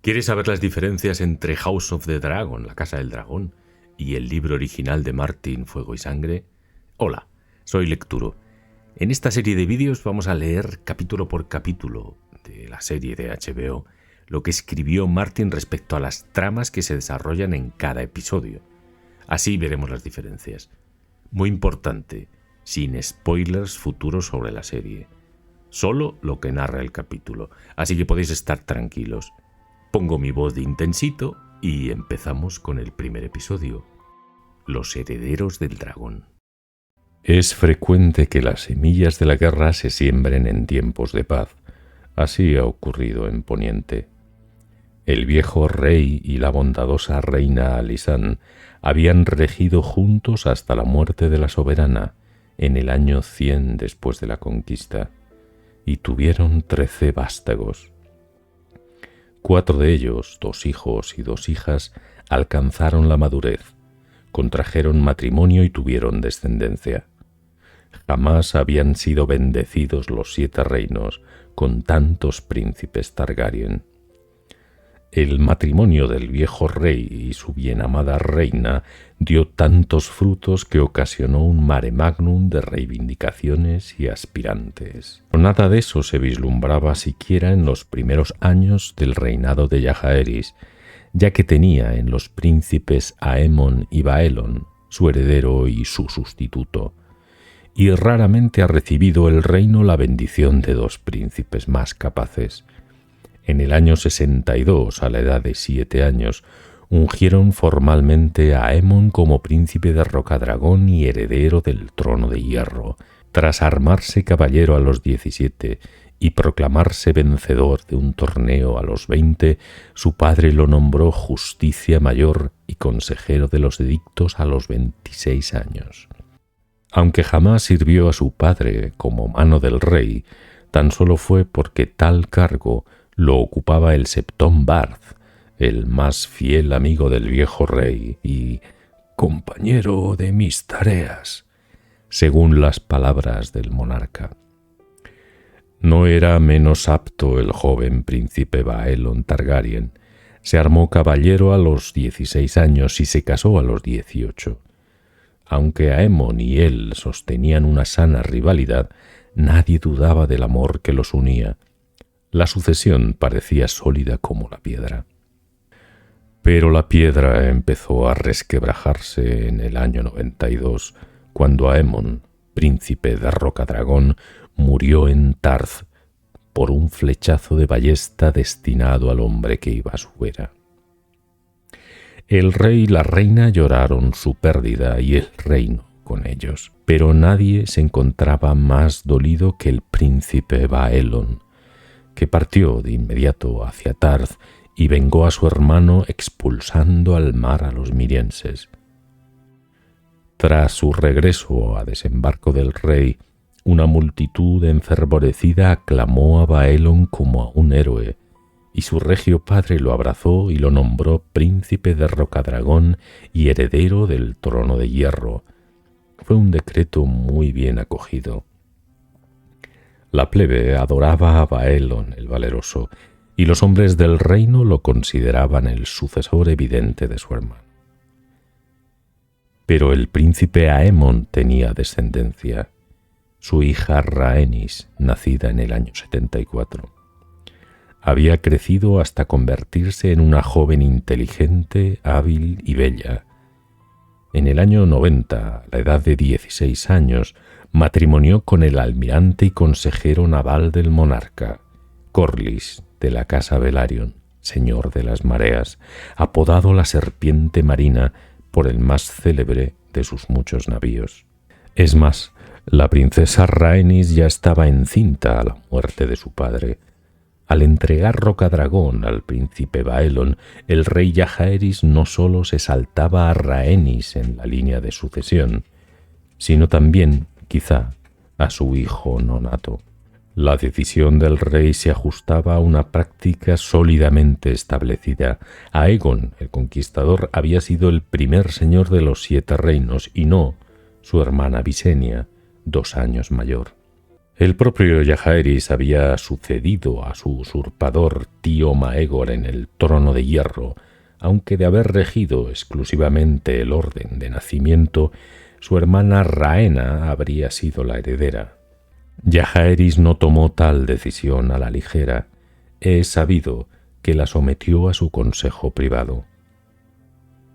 ¿Quieres saber las diferencias entre House of the Dragon, la Casa del Dragón, y el libro original de Martin, Fuego y Sangre? Hola, soy Lecturo. En esta serie de vídeos vamos a leer capítulo por capítulo de la serie de HBO lo que escribió Martin respecto a las tramas que se desarrollan en cada episodio. Así veremos las diferencias. Muy importante, sin spoilers futuros sobre la serie. Solo lo que narra el capítulo, así que podéis estar tranquilos. Pongo mi voz de intensito y empezamos con el primer episodio. Los herederos del dragón. Es frecuente que las semillas de la guerra se siembren en tiempos de paz. Así ha ocurrido en Poniente. El viejo rey y la bondadosa reina Alysanne habían regido juntos hasta la muerte de la soberana en el año 100 después de la conquista, y tuvieron 13 vástagos. 4 de ellos, 2 hijos y 2 hijas, alcanzaron la madurez, contrajeron matrimonio y tuvieron descendencia. Jamás habían sido bendecidos los 7 reinos con tantos príncipes Targaryen. El matrimonio del viejo rey y su bien amada reina dio tantos frutos que ocasionó un mare magnum de reivindicaciones y aspirantes. Nada de eso se vislumbraba siquiera en los primeros años del reinado de Jaehaerys, ya que tenía en los príncipes Aemon y Baelon, su heredero y su sustituto, y raramente ha recibido el reino la bendición de 2 príncipes más capaces. En el año 62, a la edad de 7 años, ungieron formalmente a Aemon como príncipe de Rocadragón y heredero del trono de hierro. Tras armarse caballero a los 17 y proclamarse vencedor de un torneo a los 20, su padre lo nombró justicia mayor y consejero de los edictos a los 26 años. Aunque jamás sirvió a su padre como mano del rey, tan solo fue porque tal cargo lo ocupaba el Septón Bard, el más fiel amigo del viejo rey y compañero de mis tareas, según las palabras del monarca. No era menos apto el joven príncipe Baelon Targaryen. Se armó caballero a los 16 años y se casó a los 18. Aunque Aemon y él sostenían una sana rivalidad, nadie dudaba del amor que los unía. La sucesión parecía sólida como la piedra. Pero la piedra empezó a resquebrajarse en el año 92, cuando Aemon, príncipe de Rocadragón, murió en Tarth por un flechazo de ballesta destinado al hombre que iba a su era. El rey y la reina lloraron su pérdida y el reino con ellos, pero nadie se encontraba más dolido que el príncipe Baelon, que partió de inmediato hacia Tarth y vengó a su hermano expulsando al mar a los mirienses. Tras su regreso a desembarco del rey, una multitud enfervorecida aclamó a Baelon como a un héroe, y su regio padre lo abrazó y lo nombró príncipe de Rocadragón y heredero del trono de hierro. Fue un decreto muy bien acogido. La plebe adoraba a Baelon el valeroso, y los hombres del reino lo consideraban el sucesor evidente de su hermano. Pero el príncipe Aemon tenía descendencia, su hija Rhaenys, nacida en el año 74. Había crecido hasta convertirse en una joven inteligente, hábil y bella. En el año 90, a la edad de 16 años, matrimonió con el almirante y consejero naval del monarca, Corlys, de la casa Velaryon, señor de las mareas, apodado la serpiente marina por el más célebre de sus muchos navíos. Es más, la princesa Rhaenys ya estaba encinta a la muerte de su padre. Al entregar Rocadragón al príncipe Baelon, el rey Jaehaerys no solo se saltaba a Rhaenys en la línea de sucesión, sino también, quizá, a su hijo nonato. La decisión del rey se ajustaba a una práctica sólidamente establecida. Aegon, el conquistador, había sido el primer señor de los 7 reinos y no su hermana Visenya, 2 años mayor. El propio Jaehaerys había sucedido a su usurpador tío Maegor en el trono de hierro, aunque de haber regido exclusivamente el orden de nacimiento, su hermana Rhaena habría sido la heredera. Jaehaerys no tomó tal decisión a la ligera. Es sabido que la sometió a su consejo privado.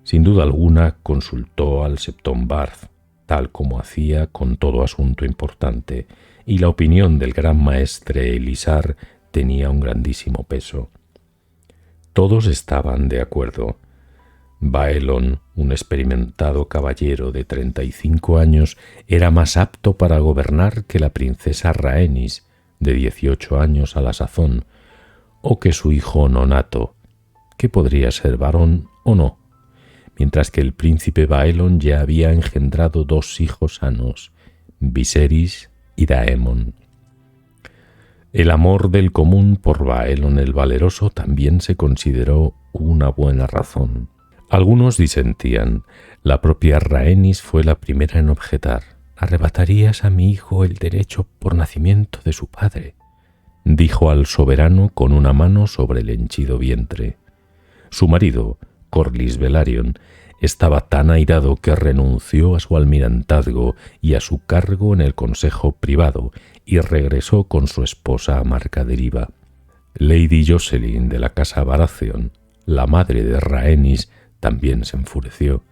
Sin duda alguna consultó al Septon Barth, tal como hacía con todo asunto importante, y la opinión del gran maestre Elisar tenía un grandísimo peso. Todos estaban de acuerdo. Baelon, un experimentado caballero de 35 años, era más apto para gobernar que la princesa Rhaenys, de 18 años a la sazón, o que su hijo nonato, que podría ser varón o no, mientras que el príncipe Baelon ya había engendrado 2 hijos sanos, Viserys y Daemon. El amor del común por Baelon el Valeroso también se consideró una buena razón. Algunos disentían. La propia Rhaenys fue la primera en objetar. «Arrebatarías a mi hijo el derecho por nacimiento de su padre», dijo al soberano con una mano sobre el henchido vientre. Su marido, Corlys Velaryon, estaba tan airado que renunció a su almirantazgo y a su cargo en el consejo privado y regresó con su esposa a marca deriva. Lady Jocelyn de la casa Baratheon, la madre de Rhaenys, también se enfureció,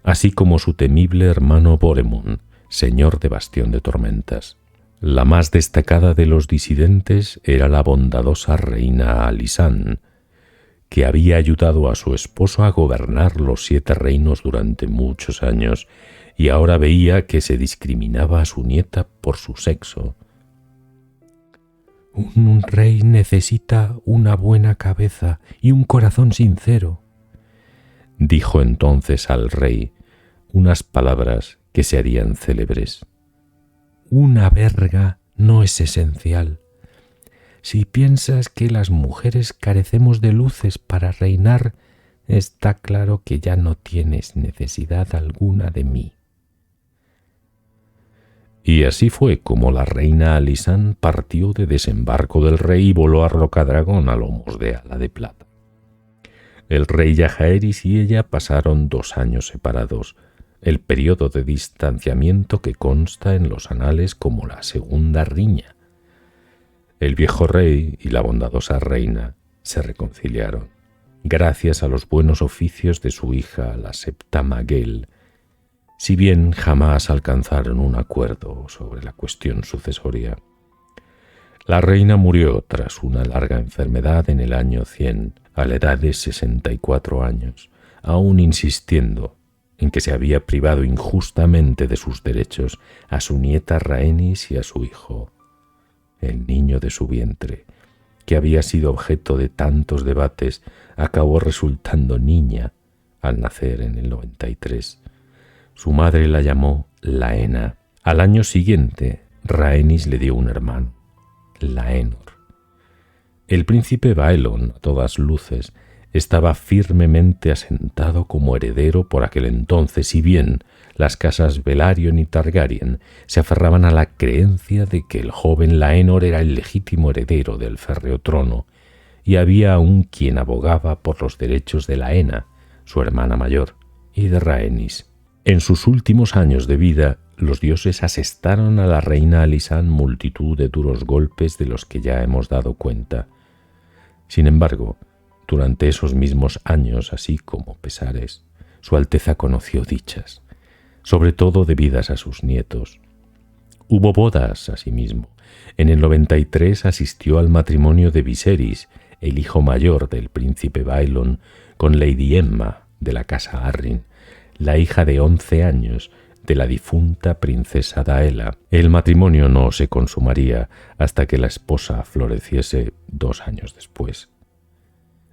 así como su temible hermano Boremund, señor de Bastión de Tormentas. La más destacada de los disidentes era la bondadosa reina Alysanne, que había ayudado a su esposo a gobernar los 7 reinos durante muchos años y ahora veía que se discriminaba a su nieta por su sexo. «Un rey necesita una buena cabeza y un corazón sincero», dijo entonces al rey, unas palabras que se harían célebres. «Una verga no es esencial. Si piensas que las mujeres carecemos de luces para reinar, está claro que ya no tienes necesidad alguna de mí». Y así fue como la reina Alysanne partió de desembarco del rey y voló a Rocadragón a lomos de ala de plata. El rey Jaehaerys y ella pasaron 2 años separados, el periodo de distanciamiento que consta en los anales como la segunda riña. El viejo rey y la bondadosa reina se reconciliaron, gracias a los buenos oficios de su hija, la septa Gel, si bien jamás alcanzaron un acuerdo sobre la cuestión sucesoria. La reina murió tras una larga enfermedad en el año 100, a la edad de 64 años, aún insistiendo en que se había privado injustamente de sus derechos a su nieta Rhaenys y a su hijo, el niño de su vientre, que había sido objeto de tantos debates, acabó resultando niña al nacer en el 93. Su madre la llamó Laena. Al año siguiente, Rhaenys le dio un hermano, Laenor. El príncipe Baelon, a todas luces, estaba firmemente asentado como heredero por aquel entonces, si bien las casas Velaryon y Targaryen se aferraban a la creencia de que el joven Laenor era el legítimo heredero del férreo trono, y había aún quien abogaba por los derechos de Laena, su hermana mayor, y de Rhaenys. En sus últimos años de vida, los dioses asestaron a la reina Alysanne multitud de duros golpes de los que ya hemos dado cuenta. Sin embargo, durante esos mismos años, así como pesares, su Alteza conoció dichas, sobre todo debidas a sus nietos. Hubo bodas, asimismo. En el 93 asistió al matrimonio de Viserys, el hijo mayor del príncipe Baelon, con Lady Aemma, de la casa Arryn, la hija de 11 años de la difunta princesa Daela. El matrimonio no se consumaría hasta que la esposa floreciese 2 años después.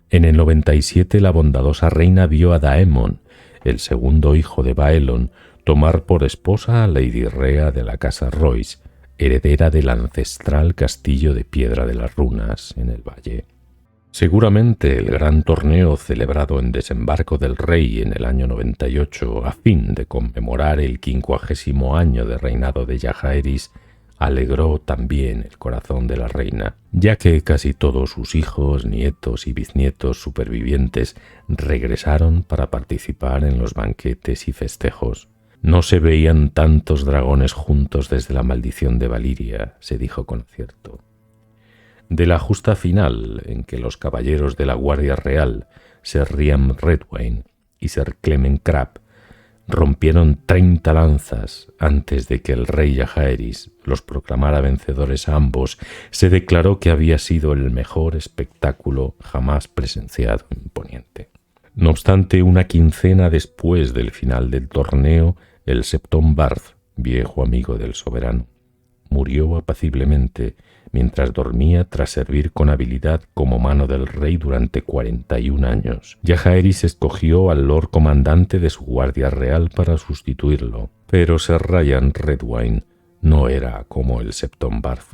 En el 97 la bondadosa reina vio a Daemon, el segundo hijo de Baelon, tomar por esposa a Lady Rhea de la casa Royce, heredera del ancestral castillo de Piedra de las Runas en el valle. Seguramente el gran torneo celebrado en Desembarco del Rey en el año 98 a fin de conmemorar el 50º año de reinado de Jaehaerys alegró también el corazón de la reina, ya que casi todos sus hijos, nietos y bisnietos supervivientes regresaron para participar en los banquetes y festejos. No se veían tantos dragones juntos desde la maldición de Valiria, se dijo con acierto. De la justa final en que los caballeros de la Guardia Real, Sir Riam Redwine y Sir Clement Crabbe, rompieron 30 lanzas antes de que el rey Jaehaerys los proclamara vencedores a ambos, se declaró que había sido el mejor espectáculo jamás presenciado en Poniente. No obstante, una quincena después del final del torneo, el Septon Barth, viejo amigo del soberano, murió apaciblemente mientras dormía tras servir con habilidad como mano del rey durante 41 años. Jaehaerys escogió al Lord Comandante de su Guardia Real para sustituirlo, pero Sir Riam Redwine no era como el Septon Barth,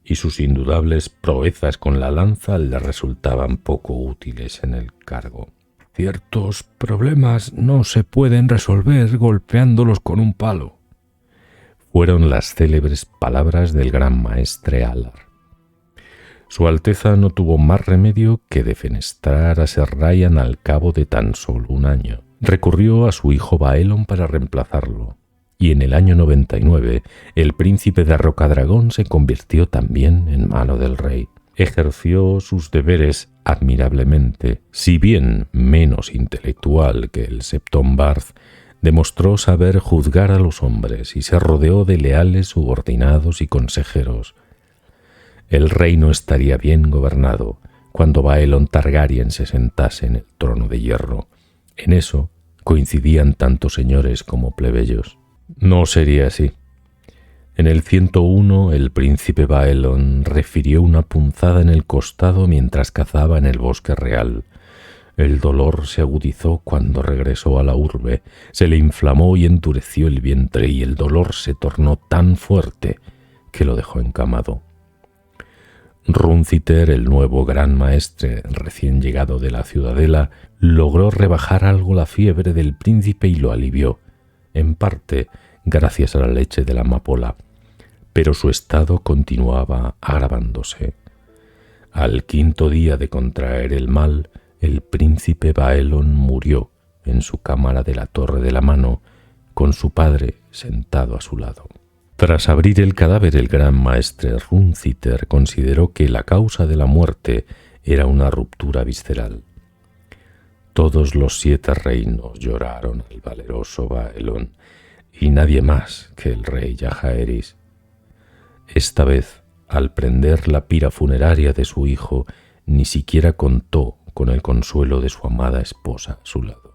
y sus indudables proezas con la lanza le resultaban poco útiles en el cargo. Ciertos problemas no se pueden resolver golpeándolos con un palo, fueron las célebres palabras del gran maestre Alar. Su Alteza no tuvo más remedio que defenestrar a Sir Riam al cabo de tan solo un año. Recurrió a su hijo Baelon para reemplazarlo, y en el año 99 el príncipe de Rocadragón se convirtió también en mano del rey. Ejerció sus deberes admirablemente, si bien menos intelectual que el Septon Barth. Demostró saber juzgar a los hombres y se rodeó de leales subordinados y consejeros. El reino estaría bien gobernado cuando Baelon Targaryen se sentase en el trono de hierro. En eso coincidían tanto señores como plebeyos. No sería así. En el 101 el príncipe Baelon refirió una punzada en el costado mientras cazaba en el bosque real. El dolor se agudizó cuando regresó a la urbe, se le inflamó y endureció el vientre y el dolor se tornó tan fuerte que lo dejó encamado. Runciter, el nuevo gran maestre recién llegado de la ciudadela, logró rebajar algo la fiebre del príncipe y lo alivió, en parte gracias a la leche de la amapola, pero su estado continuaba agravándose. Al quinto día de contraer el mal, el príncipe Baelon murió en su cámara de la Torre de la Mano, con su padre sentado a su lado. Tras abrir el cadáver, el gran maestre Runciter consideró que la causa de la muerte era una ruptura visceral. Todos los 7 reinos lloraron al valeroso Baelon, y nadie más que el rey Jaehaerys. Esta vez, al prender la pira funeraria de su hijo, ni siquiera contó con el consuelo de su amada esposa a su lado.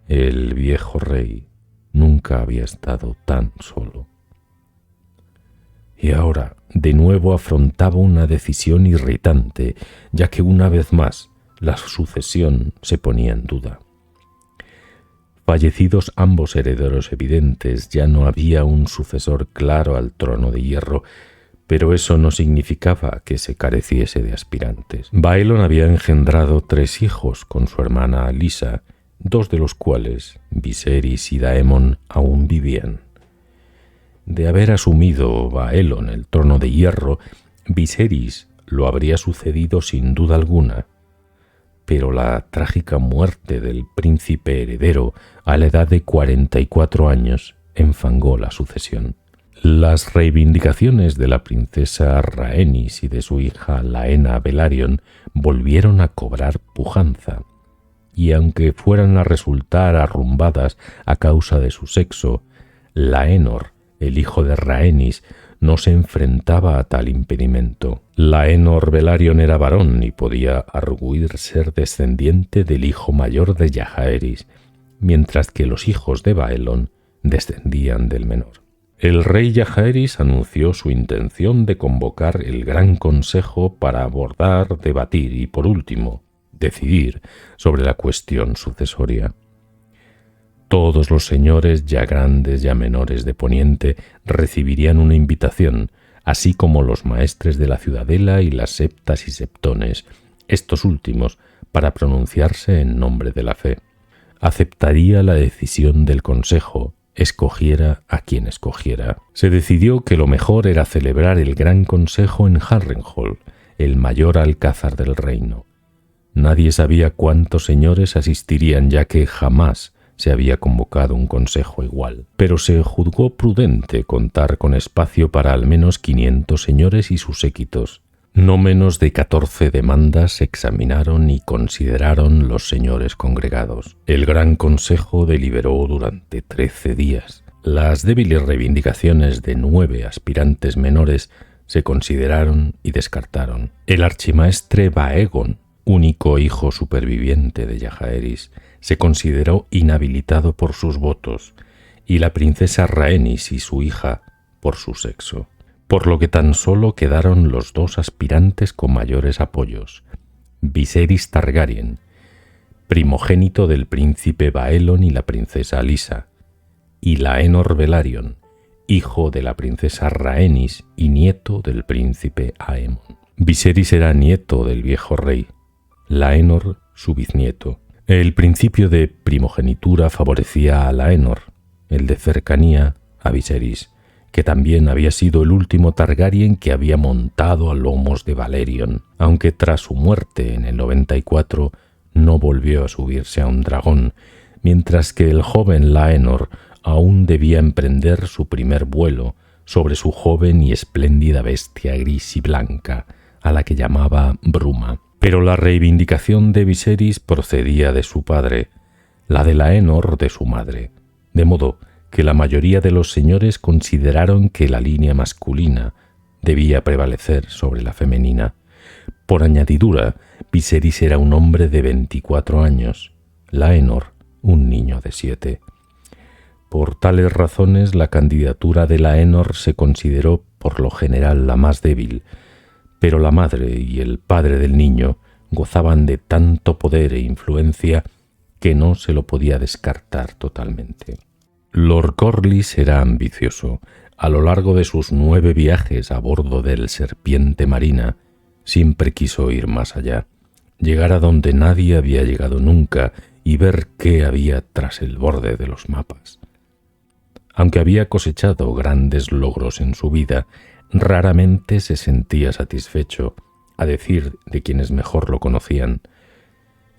El viejo rey nunca había estado tan solo. Y ahora de nuevo afrontaba una decisión irritante, ya que una vez más la sucesión se ponía en duda. Fallecidos ambos herederos evidentes, ya no había un sucesor claro al trono de hierro, pero eso no significaba que se careciese de aspirantes. Baelon había engendrado 3 hijos con su hermana Alysa, 2 de los cuales, Viserys y Daemon, aún vivían. De haber asumido Baelon el trono de hierro, Viserys lo habría sucedido sin duda alguna, pero la trágica muerte del príncipe heredero a la edad de 44 años enfangó la sucesión. Las reivindicaciones de la princesa Rhaenys y de su hija Laena Velaryon volvieron a cobrar pujanza, y aunque fueran a resultar arrumbadas a causa de su sexo, Laenor, el hijo de Rhaenys, no se enfrentaba a tal impedimento. Laenor Velaryon era varón y podía arguir ser descendiente del hijo mayor de Jaehaerys, mientras que los hijos de Baelon descendían del menor. El rey Jaehaerys anunció su intención de convocar el Gran Consejo para abordar, debatir y, por último, decidir sobre la cuestión sucesoria. Todos los señores, ya grandes ya menores de Poniente, recibirían una invitación, así como los maestres de la ciudadela y las septas y septones, estos últimos para pronunciarse en nombre de la fe. Aceptaría la decisión del Consejo escogiera a quien escogiera. Se decidió que lo mejor era celebrar el Gran Consejo en Harrenhal, el mayor alcázar del reino. Nadie sabía cuántos señores asistirían, ya que jamás se había convocado un consejo igual, pero se juzgó prudente contar con espacio para al menos 500 señores y sus séquitos. No menos de 14 demandas se examinaron y consideraron los señores congregados. El Gran Consejo deliberó durante 13 días. Las débiles reivindicaciones de 9 aspirantes menores se consideraron y descartaron. El archimaestre Baegon, único hijo superviviente de Jaehaerys, se consideró inhabilitado por sus votos, y la princesa Rhaenys y su hija por su sexo, por lo que tan solo quedaron los 2 aspirantes con mayores apoyos: Viserys Targaryen, primogénito del príncipe Baelon y la princesa Alysa, y Laenor Velaryon, hijo de la princesa Rhaenys y nieto del príncipe Aemon. Viserys era nieto del viejo rey, Laenor su bisnieto. El principio de primogenitura favorecía a Laenor, el de cercanía a Viserys, que también había sido el último Targaryen que había montado a lomos de Valerion, aunque tras su muerte en el 94 no volvió a subirse a un dragón, mientras que el joven Laenor aún debía emprender su primer vuelo sobre su joven y espléndida bestia gris y blanca, a la que llamaba Bruma. Pero la reivindicación de Viserys procedía de su padre, la de Laenor de su madre, de modo que la mayoría de los señores consideraron que la línea masculina debía prevalecer sobre la femenina. Por añadidura, Viserys era un hombre de 24 años, Laenor un niño de 7. Por tales razones, la candidatura de Laenor se consideró por lo general la más débil, pero la madre y el padre del niño gozaban de tanto poder e influencia que no se lo podía descartar totalmente. Lord Corlys era ambicioso. A lo largo de sus 9 viajes a bordo del Serpiente Marina, siempre quiso ir más allá, llegar a donde nadie había llegado nunca y ver qué había tras el borde de los mapas. Aunque había cosechado grandes logros en su vida, raramente se sentía satisfecho, a decir de quienes mejor lo conocían.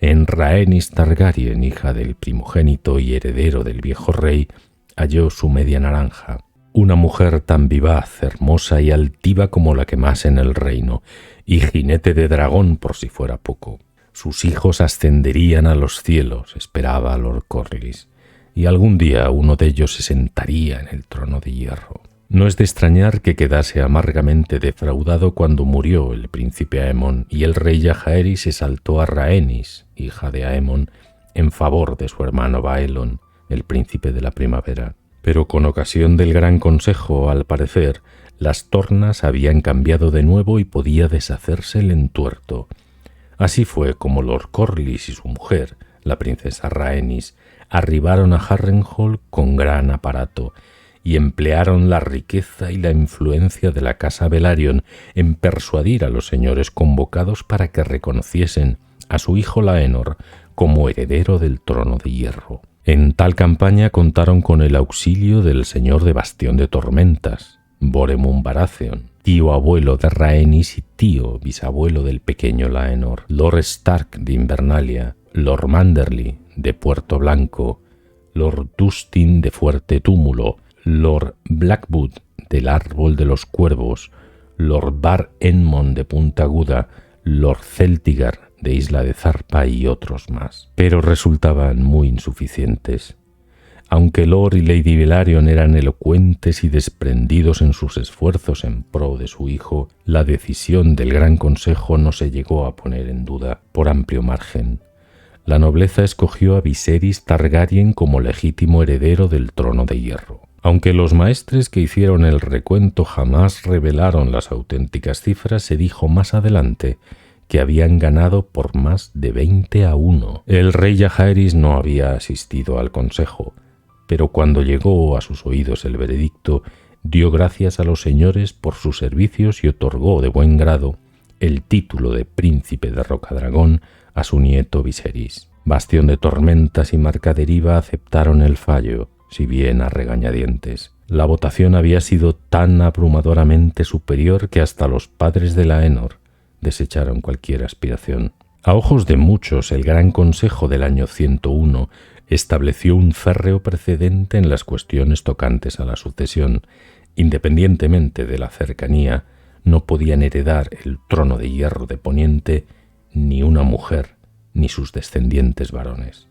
En Rhaenys Targaryen, hija del primogénito y heredero del viejo rey, halló su media naranja, una mujer tan vivaz, hermosa y altiva como la que más en el reino, y jinete de dragón por si fuera poco. Sus hijos ascenderían a los cielos, esperaba Lord Corlys, y algún día uno de ellos se sentaría en el trono de hierro. No es de extrañar que quedase amargamente defraudado cuando murió el príncipe Aemon y el rey Jaehaerys se saltó a Rhaenys, hija de Aemon, en favor de su hermano Baelon, el príncipe de la primavera. Pero con ocasión del Gran Consejo, al parecer, las tornas habían cambiado de nuevo y podía deshacerse el entuerto. Así fue como Lord Corlys y su mujer, la princesa Rhaenys, arribaron a Harrenhal con gran aparato, y emplearon la riqueza y la influencia de la casa Velaryon en persuadir a los señores convocados para que reconociesen a su hijo Laenor como heredero del trono de hierro. En tal campaña contaron con el auxilio del señor de Bastión de Tormentas, Boremund Baratheon, tío abuelo de Rhaenys y tío bisabuelo del pequeño Laenor, Lord Stark de Invernalia, Lord Manderly de Puerto Blanco, Lord Dustin de Fuerte Túmulo, Lord Blackwood del Árbol de los Cuervos, Lord Bar Enmond de Punta Aguda, Lord Celtigar de Isla de Zarpa y otros más. Pero resultaban muy insuficientes. Aunque Lord y Lady Velaryon eran elocuentes y desprendidos en sus esfuerzos en pro de su hijo, la decisión del Gran Consejo no se llegó a poner en duda por amplio margen. La nobleza escogió a Viserys Targaryen como legítimo heredero del trono de hierro. Aunque los maestres que hicieron el recuento jamás revelaron las auténticas cifras, se dijo más adelante que habían ganado por más de 20-1. El rey Jaehaerys no había asistido al consejo, pero cuando llegó a sus oídos el veredicto, dio gracias a los señores por sus servicios y otorgó de buen grado el título de príncipe de Rocadragón a su nieto Viserys. Bastión de Tormentas y Marca Deriva aceptaron el fallo, si bien a regañadientes. La votación había sido tan abrumadoramente superior que hasta los padres de Laenor desecharon cualquier aspiración. A ojos de muchos, el Gran Consejo del año 101 estableció un férreo precedente en las cuestiones tocantes a la sucesión. Independientemente de la cercanía, no podían heredar el trono de hierro de Poniente ni una mujer ni sus descendientes varones.